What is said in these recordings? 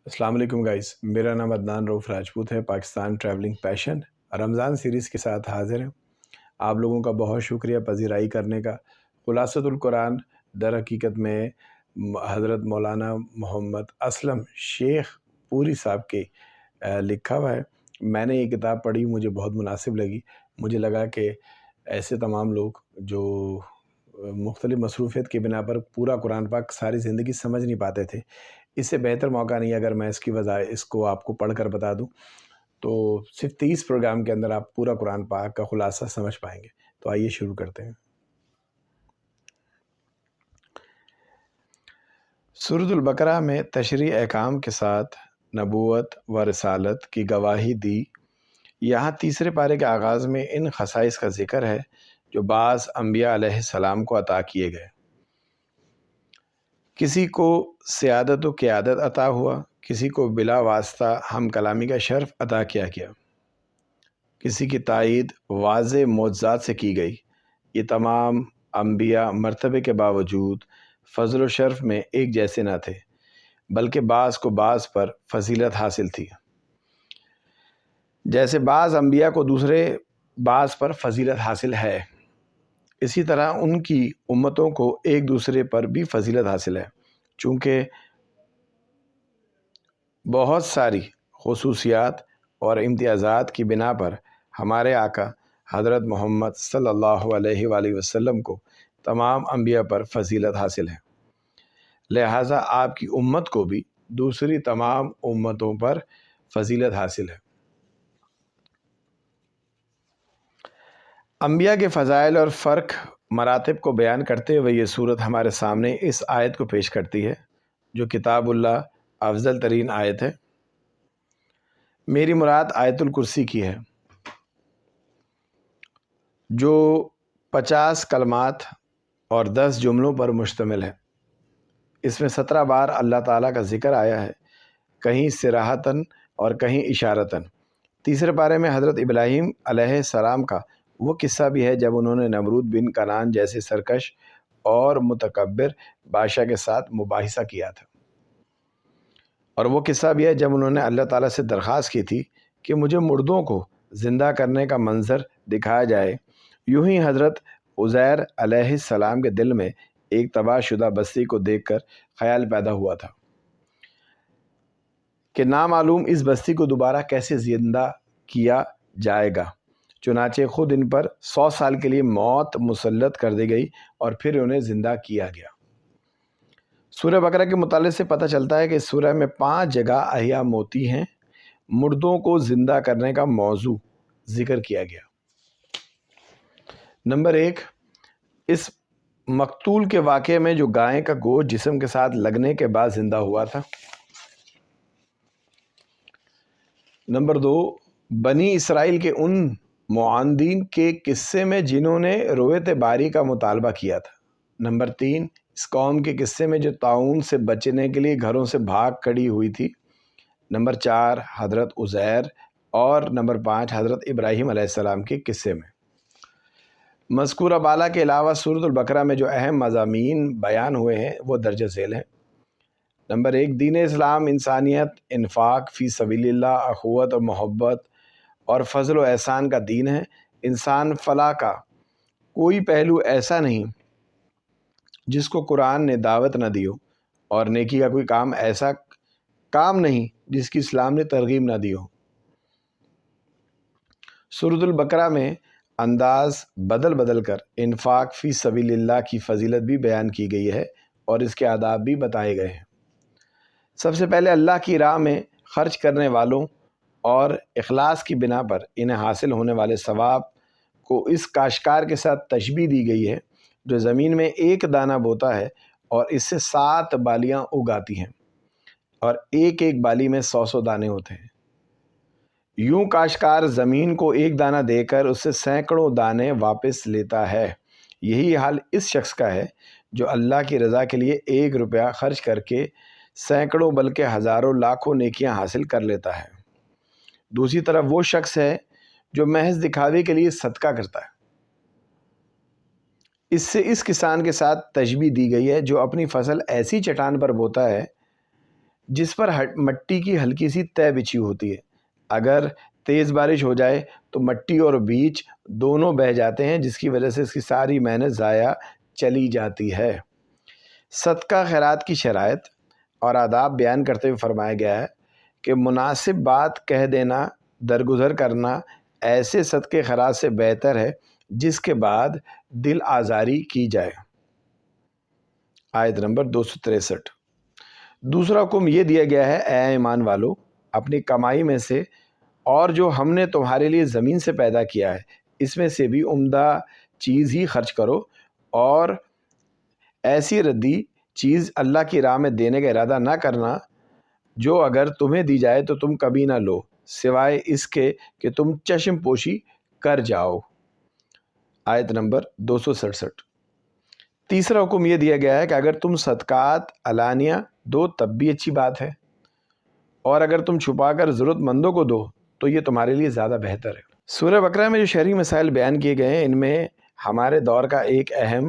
السلام علیکم گائز، میرا نام عدنان روف راجپوت ہے۔ پاکستان ٹریولنگ پیشن رمضان سیریز کے ساتھ حاضر ہیں۔ آپ لوگوں کا بہت شکریہ پذیرائی کرنے کا۔ خلاصۃ القرآن در حقیقت میں حضرت مولانا محمد اسلم شیخ پوری صاحب کے لکھا ہوا ہے۔ میں نے یہ کتاب پڑھی، مجھے بہت مناسب لگی۔ مجھے لگا کہ ایسے تمام لوگ جو مختلف مصروفیت کی بنا پر پورا قرآن پاک ساری زندگی سمجھ نہیں پاتے تھے، اس سے بہتر موقع نہیں اگر میں اس کی وضاحت اس کو آپ کو پڑھ کر بتا دوں تو صرف 30 پروگرام کے اندر آپ پورا قرآن پاک کا خلاصہ سمجھ پائیں گے۔ تو آئیے شروع کرتے ہیں۔ سورۃ البقرہ میں تشریع احکام کے ساتھ نبوت و رسالت کی گواہی دی۔ یہاں تیسرے پارے کے آغاز میں ان خصائص کا ذکر ہے جو بعض انبیاء علیہ السلام کو عطا کیے گئے۔ کسی کو سیادت و قیادت عطا ہوا، کسی کو بلا واسطہ ہم کلامی کا شرف عطا کیا گیا، کسی کی تائید واضح معجزات سے کی گئی۔ یہ تمام انبیاء مرتبے کے باوجود فضل و شرف میں ایک جیسے نہ تھے، بلکہ بعض کو بعض پر فضیلت حاصل تھی۔ جیسے بعض انبیاء کو دوسرے بعض پر فضیلت حاصل ہے، اسی طرح ان کی امتوں کو ایک دوسرے پر بھی فضیلت حاصل ہے، چونکہ بہت ساری خصوصیات اور امتیازات کی بنا پر ہمارے آقا حضرت محمد صلی اللہ علیہ وآلہ وسلم کو تمام انبیاء پر فضیلت حاصل ہے، لہٰذا آپ کی امت کو بھی دوسری تمام امتوں پر فضیلت حاصل ہے۔ انبیاء کے فضائل اور فرق مراتب کو بیان کرتے ہوئے یہ صورت ہمارے سامنے اس آیت کو پیش کرتی ہے جو کتاب اللہ افضل ترین آیت ہے۔ میری مراد آیت الکرسی کی ہے جو 50 کلمات اور 10 جملوں پر مشتمل ہے۔ اس میں 17 بار اللہ تعالیٰ کا ذکر آیا ہے، کہیں صراحتاً اور کہیں اشارتاً۔ تیسرے پارے میں حضرت ابراہیم علیہ السلام کا وہ قصہ بھی ہے جب انہوں نے نمرود بن کنعان جیسے سرکش اور متکبر بادشاہ کے ساتھ مباحثہ کیا تھا، اور وہ قصہ بھی ہے جب انہوں نے اللہ تعالیٰ سے درخواست کی تھی کہ مجھے مردوں کو زندہ کرنے کا منظر دکھایا جائے۔ یوں ہی حضرت عزیر علیہ السلام کے دل میں ایک تباہ شدہ بستی کو دیکھ کر خیال پیدا ہوا تھا کہ نامعلوم اس بستی کو دوبارہ کیسے زندہ کیا جائے گا۔ چنانچہ خود ان پر 100 سال کے لیے موت مسلط کر دی گئی اور پھر انہیں زندہ کیا گیا۔ سورہ بقرہ کے متعلق سے پتہ چلتا ہے کہ اس سورہ میں 5 جگہ احیا موتی ہیں، مردوں کو زندہ کرنے کا موضوع ذکر کیا گیا۔ نمبر 1، اس مقتول کے واقعے میں جو گائے کا گوشت جسم کے ساتھ لگنے کے بعد زندہ ہوا تھا۔ نمبر 2، بنی اسرائیل کے ان معاندین کے قصے میں جنہوں نے رویت باری کا مطالبہ کیا تھا۔ نمبر 3، اس قوم کے قصے میں جو طاعون سے بچنے کے لیے گھروں سے بھاگ کھڑی ہوئی تھی۔ نمبر 4، حضرت عزیر، اور نمبر 5، حضرت ابراہیم علیہ السلام کے قصے میں۔ مذکورہ بالا کے علاوہ سورۃ البقرہ میں جو اہم مضامین بیان ہوئے ہیں وہ درج ذیل ہیں۔ نمبر 1، دین اسلام انسانیت، انفاق فی سبیل اللہ، اخوت اور محبت اور فضل و احسان کا دین ہے۔ انسان فلاح کا کوئی پہلو ایسا نہیں جس کو قرآن نے دعوت نہ دی ہو، اور نیکی کا کوئی کام ایسا کام نہیں جس کی اسلام نے ترغیب نہ دی ہو۔ سورۃ البقرہ میں انداز بدل بدل کر انفاق فی سبیل اللہ کی فضیلت بھی بیان کی گئی ہے اور اس کے آداب بھی بتائے گئے ہیں۔ سب سے پہلے اللہ کی راہ میں خرچ کرنے والوں اور اخلاص کی بنا پر انہیں حاصل ہونے والے ثواب کو اس کاشتکار کے ساتھ تشبیہ دی گئی ہے جو زمین میں ایک دانہ بوتا ہے اور اس سے 7 بالیاں اگاتی ہیں، اور ایک ایک بالی میں 100 دانے ہوتے ہیں۔ یوں کاشتکار زمین کو ایک دانہ دے کر اس سے سینکڑوں دانے واپس لیتا ہے۔ یہی حال اس شخص کا ہے جو اللہ کی رضا کے لیے 1 روپیہ خرچ کر کے سینکڑوں بلکہ ہزاروں لاکھوں نیکیاں حاصل کر لیتا ہے۔ دوسری طرف وہ شخص ہے جو محض دکھاوے کے لیے صدقہ کرتا ہے۔ اس سے اس کسان کے ساتھ تشبیہ دی گئی ہے جو اپنی فصل ایسی چٹان پر بوتا ہے جس پر مٹی کی ہلکی سی تہ بچھی ہوتی ہے۔ اگر تیز بارش ہو جائے تو مٹی اور بیج دونوں بہہ جاتے ہیں، جس کی وجہ سے اس کی ساری محنت ضائع چلی جاتی ہے۔ صدقہ خیرات کی شرائط اور آداب بیان کرتے ہوئے فرمایا گیا ہے کہ مناسب بات کہہ دینا، درگزر کرنا ایسے صدقے خیرات سے بہتر ہے جس کے بعد دل آزاری کی جائے۔ آیت نمبر 263۔ دوسرا حکم یہ دیا گیا ہے، اے ایمان والو، اپنی کمائی میں سے اور جو ہم نے تمہارے لیے زمین سے پیدا کیا ہے اس میں سے بھی عمدہ چیز ہی خرچ کرو، اور ایسی ردی چیز اللہ کی راہ میں دینے کا ارادہ نہ کرنا جو اگر تمہیں دی جائے تو تم کبھی نہ لو، سوائے اس کے کہ تم چشم پوشی کر جاؤ۔ آیت نمبر 267۔ تیسرا حکم یہ دیا گیا ہے کہ اگر تم صدقات علانیہ دو تب بھی اچھی بات ہے، اور اگر تم چھپا کر ضرورت مندوں کو دو تو یہ تمہارے لیے زیادہ بہتر ہے۔ سورہ بقرہ میں جو شرعی مسائل بیان کیے گئے ہیں ان میں ہمارے دور کا ایک اہم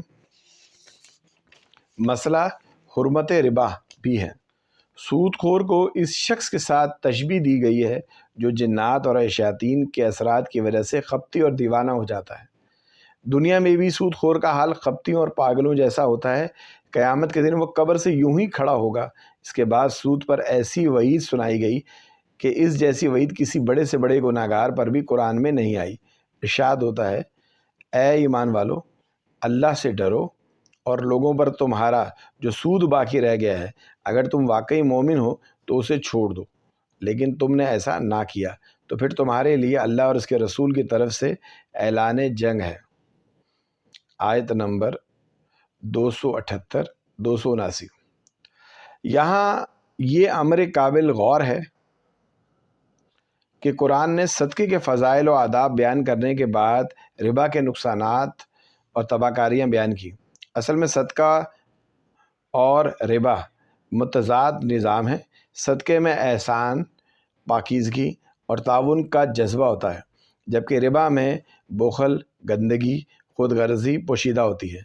مسئلہ حرمت ربا بھی ہے۔ سود خور کو اس شخص کے ساتھ تشبیہ دی گئی ہے جو جنات اور شیاطین کے اثرات کی وجہ سے خپتی اور دیوانہ ہو جاتا ہے۔ دنیا میں بھی سود خور کا حال خپتیوں اور پاگلوں جیسا ہوتا ہے۔ قیامت کے دن وہ قبر سے یوں ہی کھڑا ہوگا۔ اس کے بعد سود پر ایسی وعید سنائی گئی کہ اس جیسی وعید کسی بڑے سے بڑے گناہگار پر بھی قرآن میں نہیں آئی۔ ارشاد ہوتا ہے، اے ایمان والو، اللہ سے ڈرو اور لوگوں پر تمہارا جو سود باقی رہ گیا ہے اگر تم واقعی مومن ہو تو اسے چھوڑ دو، لیکن تم نے ایسا نہ کیا تو پھر تمہارے لیے اللہ اور اس کے رسول کی طرف سے اعلان جنگ ہے۔ آیت نمبر 278 279۔ یہاں یہ امر قابل غور ہے کہ قرآن نے صدقے کے فضائل و آداب بیان کرنے کے بعد ربا کے نقصانات اور تباہکاریاں بیان کی۔ اصل میں صدقہ اور ربا متضاد نظام ہے۔ صدقے میں احسان، پاکیزگی اور تعاون کا جذبہ ہوتا ہے، جبکہ ربا میں بخل، گندگی، خود غرضی پوشیدہ ہوتی ہے۔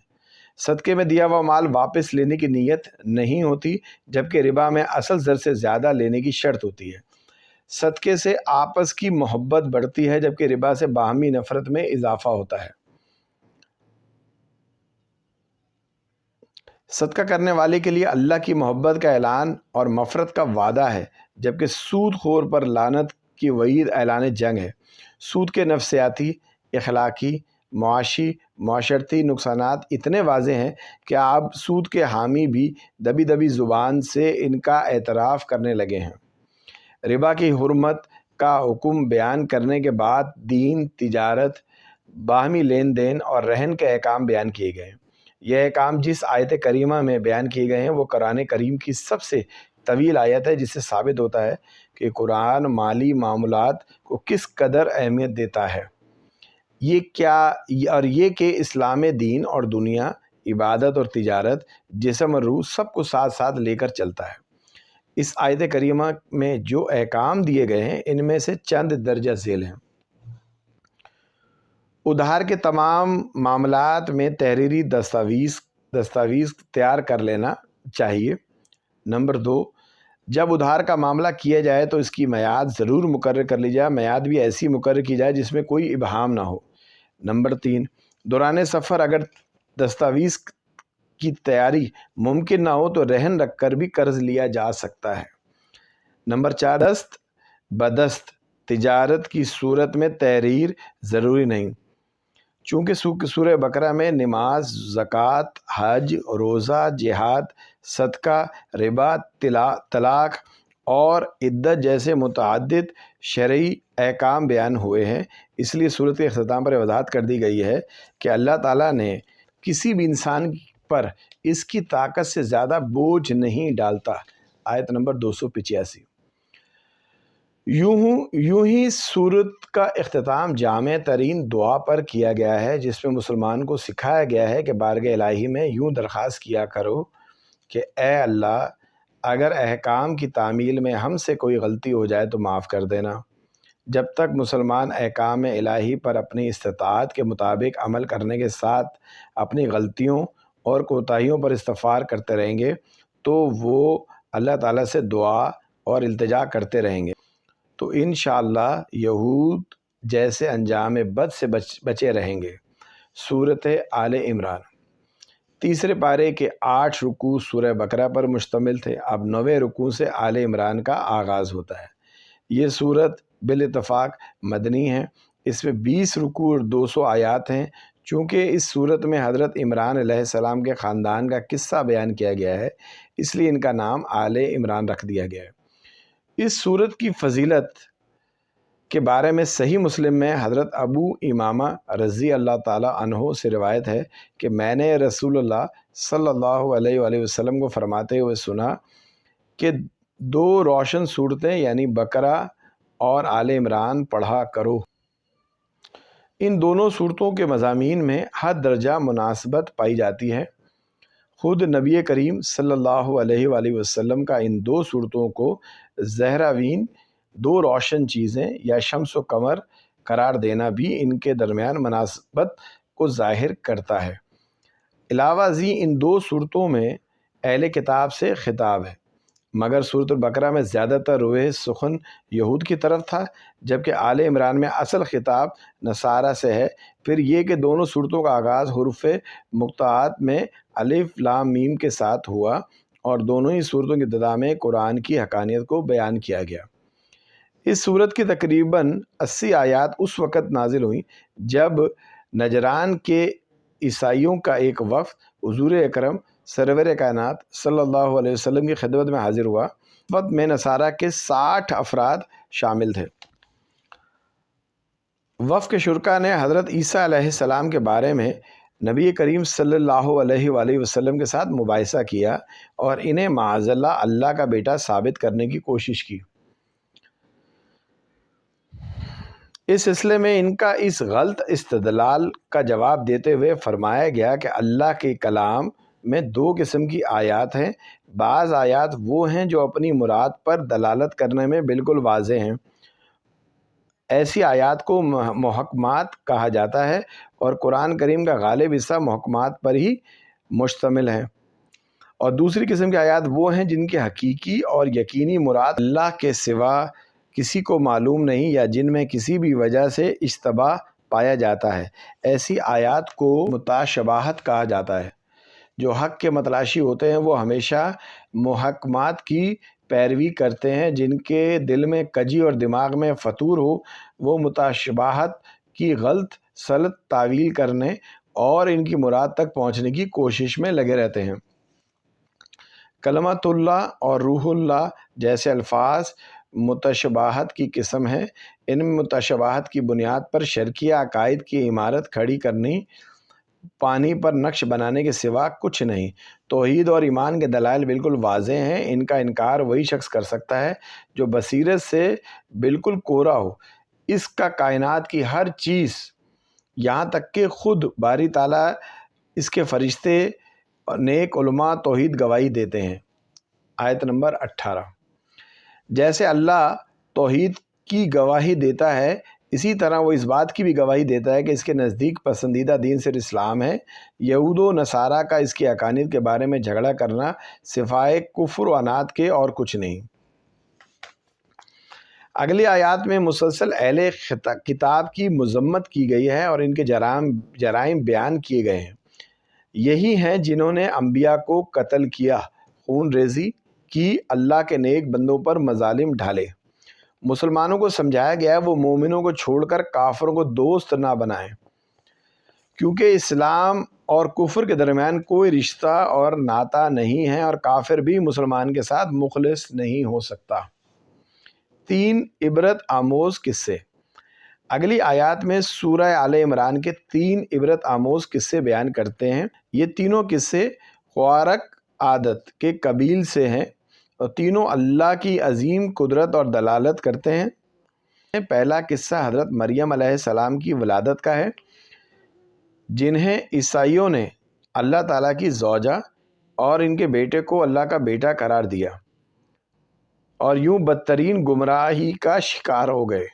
صدقے میں دیا ہوا مال واپس لینے کی نیت نہیں ہوتی، جبکہ ربا میں اصل زر سے زیادہ لینے کی شرط ہوتی ہے۔ صدقے سے آپس کی محبت بڑھتی ہے، جبکہ ربا سے باہمی نفرت میں اضافہ ہوتا ہے۔ صدقہ کرنے والے کے لیے اللہ کی محبت کا اعلان اور مغفرت کا وعدہ ہے، جبکہ سود خور پر لعنت کی وعید اعلان جنگ ہے۔ سود کے نفسیاتی، اخلاقی، معاشی، معاشرتی نقصانات اتنے واضح ہیں کہ آپ سود کے حامی بھی دبی دبی زبان سے ان کا اعتراف کرنے لگے ہیں۔ ربا کی حرمت کا حکم بیان کرنے کے بعد دین، تجارت، باہمی لین دین اور رہن کے احکام بیان کیے گئے ہیں۔ یہ احکام جس آیت کریمہ میں بیان کیے گئے ہیں وہ قرآن کریم کی سب سے طویل آیت ہے، جس سے ثابت ہوتا ہے کہ قرآن مالی معاملات کو کس قدر اہمیت دیتا ہے۔ یہ کہ اسلام دین اور دنیا، عبادت اور تجارت، جسم اور روح سب کو ساتھ ساتھ لے کر چلتا ہے۔ اس آیت کریمہ میں جو احکام دیے گئے ہیں ان میں سے چند درجہ ذیل ہیں۔ ادھار کے تمام معاملات میں تحریری دستاویز تیار کر لینا چاہیے۔ نمبر 2، جب ادھار کا معاملہ کیا جائے تو اس کی میعاد ضرور مقرر کر لی جائے، میعاد بھی ایسی مقرر کی جائے جس میں کوئی ابہام نہ ہو۔ نمبر 3، دوران سفر اگر دستاویز کی تیاری ممکن نہ ہو تو رہن رکھ کر بھی قرض لیا جا سکتا ہے۔ نمبر 4، دست بدست تجارت کی صورت میں تحریر ضروری نہیں، چونکہ سورہ بقرہ میں نماز، زکوٰۃ، حج، روزہ، جہاد، صدقہ، ربا، طلاق اور عدت جیسے متعدد شرعی احکام بیان ہوئے ہیں۔ اس لیے سورۃ کے اختتام پر وضاحت کر دی گئی ہے کہ اللہ تعالیٰ نے کسی بھی انسان پر اس کی طاقت سے زیادہ بوجھ نہیں ڈالتا۔ آیت نمبر 285۔ یوں ہی سورت کا اختتام جامع ترین دعا پر کیا گیا ہے، جس میں مسلمان کو سکھایا گیا ہے کہ بارگاہ الہی میں یوں درخواست کیا کرو کہ اے اللہ، اگر احکام کی تعمیل میں ہم سے کوئی غلطی ہو جائے تو معاف کر دینا۔ جب تک مسلمان احکام الہی پر اپنی استطاعت کے مطابق عمل کرنے کے ساتھ اپنی غلطیوں اور کوتاہیوں پر استغفار کرتے رہیں گے تو وہ اللہ تعالیٰ سے دعا اور التجا کرتے رہیں گے تو انشاءاللہ یہود جیسے انجام بد سے بچے رہیں گے۔ سورۃ آل عمران، تیسرے پارے کے 8 رکوع سورہ بقرہ پر مشتمل تھے۔ اب 9ویں رکوع سے آل عمران کا آغاز ہوتا ہے۔ یہ سورت بالاتفاق مدنی ہے۔ اس میں 20 رکوع اور 200 آیات ہیں۔ چونکہ اس سورت میں حضرت عمران علیہ السلام کے خاندان کا قصہ بیان کیا گیا ہے، اس لیے ان کا نام آل عمران رکھ دیا گیا ہے۔ اس سورت کی فضیلت کے بارے میں صحیح مسلم میں حضرت ابو امامہ رضی اللہ تعالی عنہ سے روایت ہے کہ میں نے رسول اللہ صلی اللہ علیہ وآلہ وسلم کو فرماتے ہوئے سنا کہ 2 روشن صورتیں یعنی بقرہ اور آل عمران پڑھا کرو۔ ان دونوں صورتوں کے مضامین میں ہر درجہ مناسبت پائی جاتی ہے۔ خود نبی کریم صلی اللہ علیہ وآلہ وسلم کا ان 2 صورتوں کو زہراوین 2 روشن چیزیں یا شمس و قمر قرار دینا بھی ان کے درمیان مناسبت کو ظاہر کرتا ہے۔ علاوہ ازیں ان 2 صورتوں میں اہل کتاب سے خطاب ہے، مگر سورۃ البقرہ میں زیادہ تر روح سخن یہود کی طرف تھا، جبکہ آل عمران میں اصل خطاب نصارہ سے ہے۔ پھر یہ کہ دونوں صورتوں کا آغاز حروف مقطعات میں الف لام میم کے ساتھ ہوا اور دونوں ہی صورتوں کی ابتدا میں قرآن کی حقانیت کو بیان کیا گیا۔ اس صورت کی تقریباً 80 آیات اس وقت نازل ہوئیں جب نجران کے عیسائیوں کا ایک وفد حضور اکرم سرور کائنات صلی اللہ علیہ وسلم کی خدمت میں حاضر ہوا۔ وفد میں نصارہ کے 60 افراد شامل تھے۔ وفد کے شرکا نے حضرت عیسیٰ علیہ السلام کے بارے میں نبی کریم صلی اللہ علیہ وآلہ وسلم کے ساتھ مباحثہ کیا اور انہیں معاذ اللہ کا بیٹا ثابت کرنے کی کوشش کی۔ اس سلسلے میں ان کا اس غلط استدلال کا جواب دیتے ہوئے فرمایا گیا کہ اللہ کے کلام میں 2 قسم کی آیات ہیں۔ بعض آیات وہ ہیں جو اپنی مراد پر دلالت کرنے میں بالکل واضح ہیں، ایسی آیات کو محکمات کہا جاتا ہے، اور قرآن کریم کا غالب حصہ محکمات پر ہی مشتمل ہے۔ اور دوسری قسم کی آیات وہ ہیں جن کی حقیقی اور یقینی مراد اللہ کے سوا کسی کو معلوم نہیں یا جن میں کسی بھی وجہ سے اشتباہ پایا جاتا ہے۔ ایسی آیات کو متشابہات کہا جاتا ہے۔ جو حق کے متلاشی ہوتے ہیں وہ ہمیشہ محکمات کی پیروی کرتے ہیں، جن کے دل میں کجی اور دماغ میں فطور ہو وہ متشابہات کی غلط سلط تعویل کرنے اور ان کی مراد تک پہنچنے کی کوشش میں لگے رہتے ہیں۔ کلمۃ اللہ اور روح اللہ جیسے الفاظ متشابہات کی قسم ہے۔ ان متشابہات کی بنیاد پر شرکی عقائد کی عمارت کھڑی کرنی پانی پر نقش بنانے کے سوا کچھ نہیں۔ توحید اور ایمان کے دلائل بالکل واضح ہیں۔ ان کا انکار وہی شخص کر سکتا ہے جو بصیرت سے بالکل کورا ہو۔ اس کا کائنات کی ہر چیز یہاں تک کہ خود باری تعالیٰ، اس کے فرشتے اور نیک علماء توحید گواہی دیتے ہیں۔ آیت نمبر 18، جیسے اللہ توحید کی گواہی دیتا ہے اسی طرح وہ اس بات کی بھی گواہی دیتا ہے کہ اس کے نزدیک پسندیدہ دین صرف اسلام ہے۔ یہود و نصارہ کا اس کی حقانیت کے بارے میں جھگڑا کرنا سوائے کفر و عناد کے اور کچھ نہیں۔ اگلی آیات میں مسلسل اہل کتاب کی مذمت کی گئی ہے اور ان کے جرائم بیان کیے گئے ہیں۔ یہی ہیں جنہوں نے انبیاء کو قتل کیا، خون ریزی کی، اللہ کے نیک بندوں پر مظالم ڈھالے۔ مسلمانوں کو سمجھایا گیا ہے وہ مومنوں کو چھوڑ کر کافروں کو دوست نہ بنائیں، کیونکہ اسلام اور کفر کے درمیان کوئی رشتہ اور ناطہ نہیں ہے، اور کافر بھی مسلمان کے ساتھ مخلص نہیں ہو سکتا۔ 3 عبرت آموز قصے۔ اگلی آیات میں سورہ آل عمران کے 3 عبرت آموز قصے بیان کرتے ہیں۔ یہ تینوں قصے خوارق عادت کے قبیل سے ہیں اور تینوں اللہ کی عظیم قدرت اور دلالت کرتے ہیں۔ پہلا قصہ حضرت مریم علیہ السلام کی ولادت کا ہے، جنہیں عیسائیوں نے اللہ تعالیٰ کی زوجہ اور ان کے بیٹے کو اللہ کا بیٹا قرار دیا اور یوں بدترین گمراہی کا شکار ہو گئے۔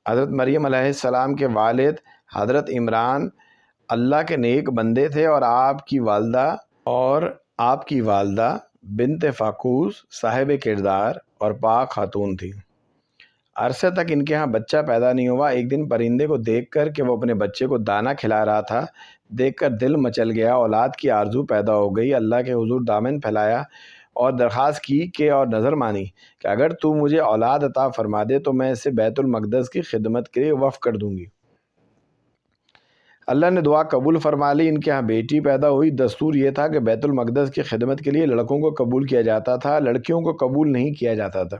حضرت مریم علیہ السلام کے والد حضرت عمران اللہ کے نیک بندے تھے اور آپ کی والدہ بنت فاقوس صاحب کردار اور پاک خاتون تھی۔ عرصے تک ان کے ہاں بچہ پیدا نہیں ہوا۔ ایک دن پرندے کو دیکھ کر کہ وہ اپنے بچے کو دانہ کھلا رہا تھا، دیکھ کر دل مچل گیا، اولاد کی آرزو پیدا ہو گئی۔ اللہ کے حضور دامن پھیلایا اور درخواست کی کہ اور نظر مانی کہ اگر تو مجھے اولاد عطا فرما دے تو میں اسے بیت المقدس کی خدمت کے لیے وقف کر دوں گی۔ اللہ نے دعا قبول فرما لی۔ ان کے ہاں بیٹی پیدا ہوئی۔ دستور یہ تھا کہ بیت المقدس کی خدمت کے لیے لڑکوں کو قبول کیا جاتا تھا، لڑکیوں کو قبول نہیں کیا جاتا تھا۔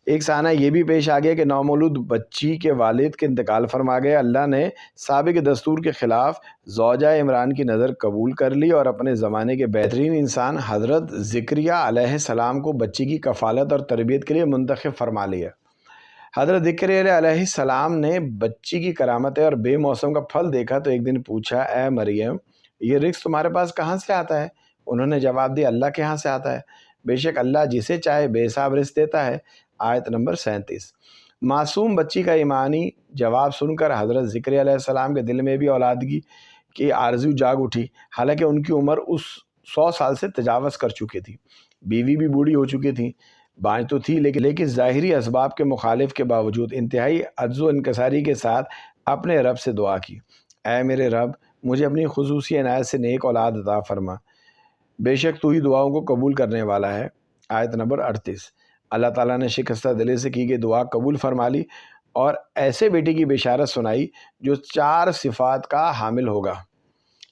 ایک سانحہ یہ بھی پیش آ گیا کہ نومولود بچی کے والد کے انتقال فرما گئے۔ اللہ نے سابق دستور کے خلاف زوجہ عمران کی نظر قبول کر لی اور اپنے زمانے کے بہترین انسان حضرت زکریا علیہ السلام کو بچی کی کفالت اور تربیت کے لیے منتخب فرما لیا۔ حضرت زکریا علیہ السلام نے بچی کی کرامتیں اور بے موسم کا پھل دیکھا تو ایک دن پوچھا، اے مریم، یہ رزق تمہارے پاس کہاں سے آتا ہے؟ انہوں نے جواب دیا، اللہ کے ہاں سے آتا ہے، بے شک اللہ جسے چاہے بے حساب رزق دیتا ہے۔ آیت نمبر 37۔ معصوم بچی کا ایمانی جواب سن کر حضرت زکریا علیہ السلام کے دل میں بھی اولادگی کی آرزو جاگ اٹھی، حالانکہ ان کی عمر اس 100 سال سے تجاوز کر چکی تھی، بیوی بھی بوڑھی ہو چکی تھی، بانج تو تھی لیکن ظاہری اسباب کے مخالف کے باوجود انتہائی عجز و انکساری کے ساتھ اپنے رب سے دعا کی، اے میرے رب، مجھے اپنی خصوصی عنایت سے نیک اولاد عطا فرما، بے شک تو ہی دعاؤں کو قبول کرنے والا ہے۔ آیت نمبر 38۔ اللہ تعالیٰ نے شکستہ دلی سے کی گئی دعا قبول فرما لی اور ایسے بیٹے کی بشارت سنائی جو 4 صفات کا حامل ہوگا۔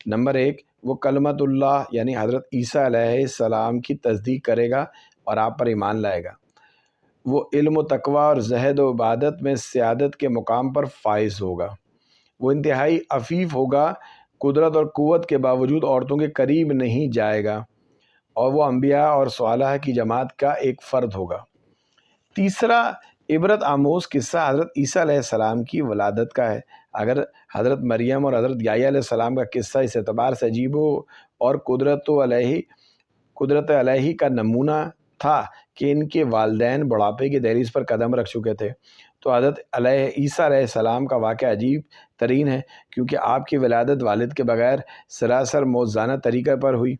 نمبر 1، وہ کلمت اللہ یعنی حضرت عیسیٰ علیہ السلام کی تصدیق کرے گا اور آپ پر ایمان لائے گا۔ وہ علم و تقوی اور زہد و عبادت میں سیادت کے مقام پر فائز ہوگا۔ وہ انتہائی عفیف ہوگا، قدرت اور قوت کے باوجود عورتوں کے قریب نہیں جائے گا، اور وہ انبیاء اور صالحہ کی جماعت کا ایک فرد ہوگا۔ تیسرا عبرت آموز قصہ حضرت عیسیٰ علیہ السلام کی ولادت کا ہے۔ اگر حضرت مریم اور حضرت یحییٰ علیہ السلام کا قصہ اس اعتبار سے عجیب ہو اور قدرت الہی کا نمونہ تھا کہ ان کے والدین بڑھاپے کی دہلیز پر قدم رکھ چکے تھے، تو حضرت عیسیٰ علیہ السلام کا واقعہ عجیب ترین ہے، کیونکہ آپ کی ولادت والد کے بغیر سراسر موزانہ طریقہ پر ہوئی۔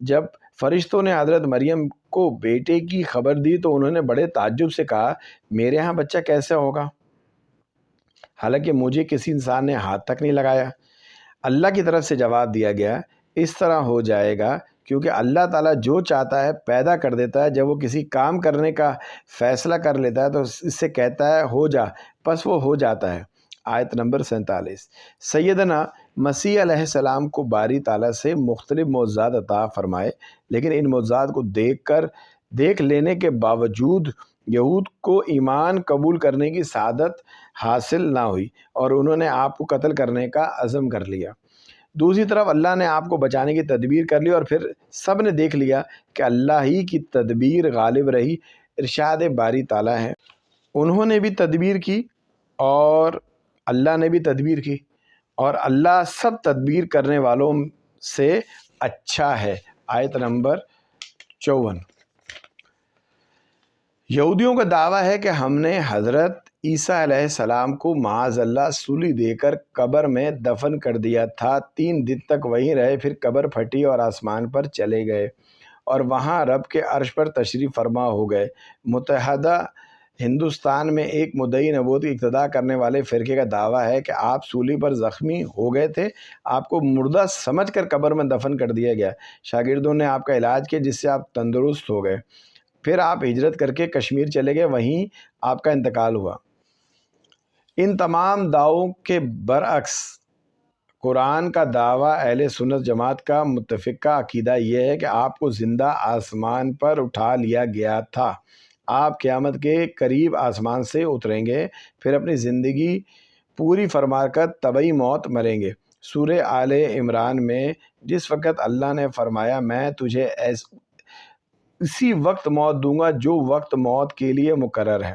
جب فرشتوں نے حضرت مریم کو بیٹے کی خبر دی تو انہوں نے بڑے تعجب سے کہا، میرے ہاں بچہ کیسے ہوگا، حالانکہ مجھے کسی انسان نے ہاتھ تک نہیں لگایا؟ اللہ کی طرف سے جواب دیا گیا، اس طرح ہو جائے گا کیونکہ اللہ تعالیٰ جو چاہتا ہے پیدا کر دیتا ہے۔ جب وہ کسی کام کرنے کا فیصلہ کر لیتا ہے تو اس سے کہتا ہے ہو جا، پس وہ ہو جاتا ہے۔ آیت نمبر 47۔ سیدنا مسیح علیہ السلام کو باری تعالیٰ سے مختلف معجزات عطا فرمائے، لیکن ان معجزات کو دیکھ لینے کے باوجود یہود کو ایمان قبول کرنے کی سعادت حاصل نہ ہوئی اور انہوں نے آپ کو قتل کرنے کا عزم کر لیا۔ دوسری طرف اللہ نے آپ کو بچانے کی تدبیر کر لی اور پھر سب نے دیکھ لیا کہ اللہ ہی کی تدبیر غالب رہی۔ ارشاد باری تعالیٰ ہے، انہوں نے بھی تدبیر کی اور اللہ نے بھی تدبیر کی، اور اللہ سب تدبیر کرنے والوں سے اچھا ہے۔ آیت نمبر 54۔ یہودیوں کا دعویٰ ہے کہ ہم نے حضرت عیسیٰ علیہ السلام کو معاذ اللہ سولی دے کر قبر میں دفن کر دیا تھا۔ 3 دن تک وہیں رہے، پھر قبر پھٹی اور آسمان پر چلے گئے اور وہاں رب کے عرش پر تشریف فرما ہو گئے۔ متحدہ ہندوستان میں ایک مدعی نبوت کی اقتدا کرنے والے فرقے کا دعویٰ ہے کہ آپ سولی پر زخمی ہو گئے تھے، آپ کو مردہ سمجھ کر قبر میں دفن کر دیا گیا، شاگردوں نے آپ کا علاج کیا جس سے آپ تندرست ہو گئے، پھر آپ ہجرت کر کے کشمیر چلے گئے، وہیں آپ کا انتقال ہوا۔ ان تمام دعووں کے برعکس قرآن کا دعویٰ اہل سنت جماعت کا متفقہ عقیدہ یہ ہے کہ آپ کو زندہ آسمان پر اٹھا لیا گیا تھا۔ آپ قیامت کے قریب آسمان سے اتریں گے، پھر اپنی زندگی پوری فرما کر طبعی موت مریں گے۔ سورہ آل عمران میں جس وقت اللہ نے فرمایا میں تجھے اسی وقت موت دوں گا جو وقت موت کے لیے مقرر ہے،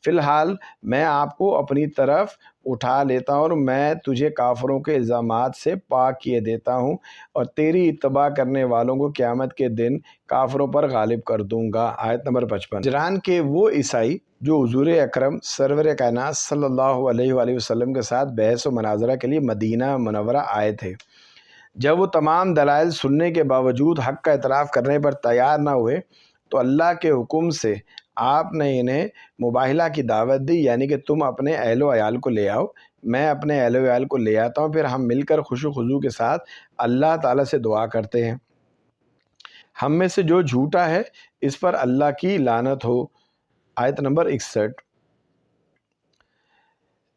فی الحال میں آپ کو اپنی طرف اٹھا لیتا ہوں اور میں تجھے کافروں کے الزامات سے پاک کیے دیتا ہوں اور تیری اتباع کرنے والوں کو قیامت کے دن کافروں پر غالب کر دوں گا۔ آیت نمبر 55۔ نجران کے وہ عیسائی جو حضور اکرم سرور کائنات صلی اللہ علیہ وآلہ وسلم کے ساتھ بحث و مناظرہ کے لیے مدینہ منورہ آئے تھے، جب وہ تمام دلائل سننے کے باوجود حق کا اعتراف کرنے پر تیار نہ ہوئے تو اللہ کے حکم سے آپ نے انہیں مباہلہ کی دعوت دی، یعنی کہ تم اپنے اہل و عیال کو لے آؤ، میں اپنے اہل و عیال کو لے آتا ہوں، پھر ہم مل کر خوش و خضوع کے ساتھ اللہ تعالیٰ سے دعا کرتے ہیں۔ ہم میں سے جو جھوٹا ہے اس پر اللہ کی لعنت ہو۔ آیت نمبر 61۔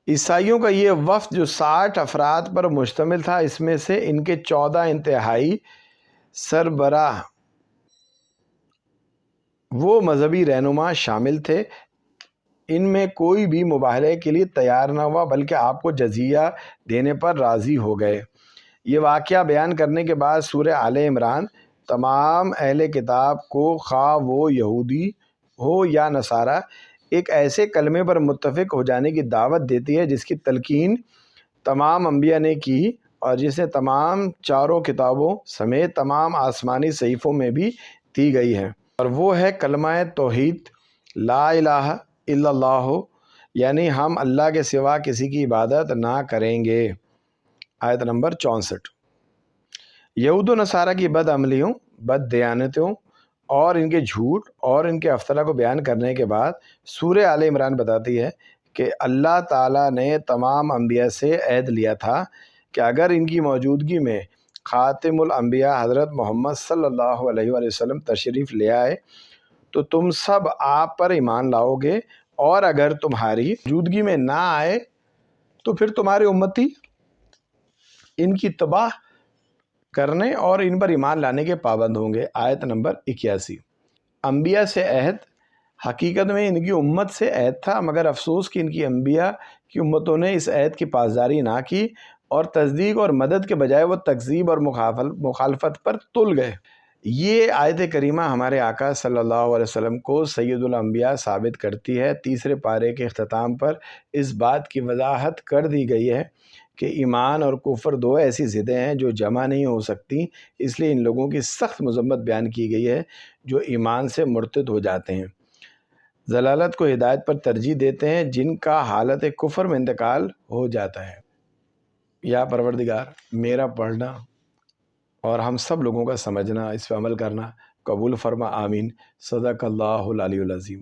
عیسائیوں کا یہ وفد جو 60 افراد پر مشتمل تھا، اس میں سے ان کے 14 انتہائی سربراہ وہ مذہبی رہنما شامل تھے۔ ان میں کوئی بھی مباہلے کے لیے تیار نہ ہوا، بلکہ آپ کو جزیہ دینے پر راضی ہو گئے۔ یہ واقعہ بیان کرنے کے بعد سورہ آل عمران تمام اہل کتاب کو، خواہ وہ یہودی ہو یا نصارہ، ایک ایسے کلمے پر متفق ہو جانے کی دعوت دیتی ہے جس کی تلقین تمام انبیاء نے کی اور جسے تمام چاروں کتابوں سمیت تمام آسمانی صحیفوں میں بھی دی گئی ہے، اور وہ ہے کلمہ توحید، لا الہ الا اللہ، یعنی ہم اللہ کے سوا کسی کی عبادت نہ کریں گے۔ آیت نمبر 64۔ یہود و نصارہ کی بد عملیوں، بد دیانتوں اور ان کے جھوٹ اور ان کے افطرا کو بیان کرنے کے بعد سورہ آل عمران بتاتی ہے کہ اللہ تعالیٰ نے تمام انبیاء سے عہد لیا تھا کہ اگر ان کی موجودگی میں خاتم الانبیاء حضرت محمد صلی اللہ علیہ وآلہ وسلم تشریف لے آئے تو تم سب آپ پر ایمان لاؤ گے، اور اگر تمہاری موجودگی میں نہ آئے تو پھر تمہارے امتی ان کی تباہ کرنے اور ان پر ایمان لانے کے پابند ہوں گے۔ آیت نمبر 81۔ انبیاء سے عہد، حقیقت میں ان کی امت سے عہد تھا، مگر افسوس کہ ان کی انبیاء کی امتوں نے اس عہد کی پاسداری نہ کی اور تصدیق اور مدد کے بجائے وہ تکذیب اور مخالفت پر تل گئے۔ یہ آیت کریمہ ہمارے آقا صلی اللہ علیہ وسلم کو سید الانبیاء ثابت کرتی ہے۔ تیسرے پارے کے اختتام پر اس بات کی وضاحت کر دی گئی ہے کہ ایمان اور کفر دو ایسی ضدیں ہیں جو جمع نہیں ہو سکتی، اس لیے ان لوگوں کی سخت مذمت بیان کی گئی ہے جو ایمان سے مرتد ہو جاتے ہیں، ضلالت کو ہدایت پر ترجیح دیتے ہیں، جن کا حالت کفر میں انتقال ہو جاتا ہے۔ یا پروردگار، میرا پڑھنا اور ہم سب لوگوں کا سمجھنا، اس پہ عمل کرنا قبول فرما، آمین۔ صدق اللہ العلی العظیم۔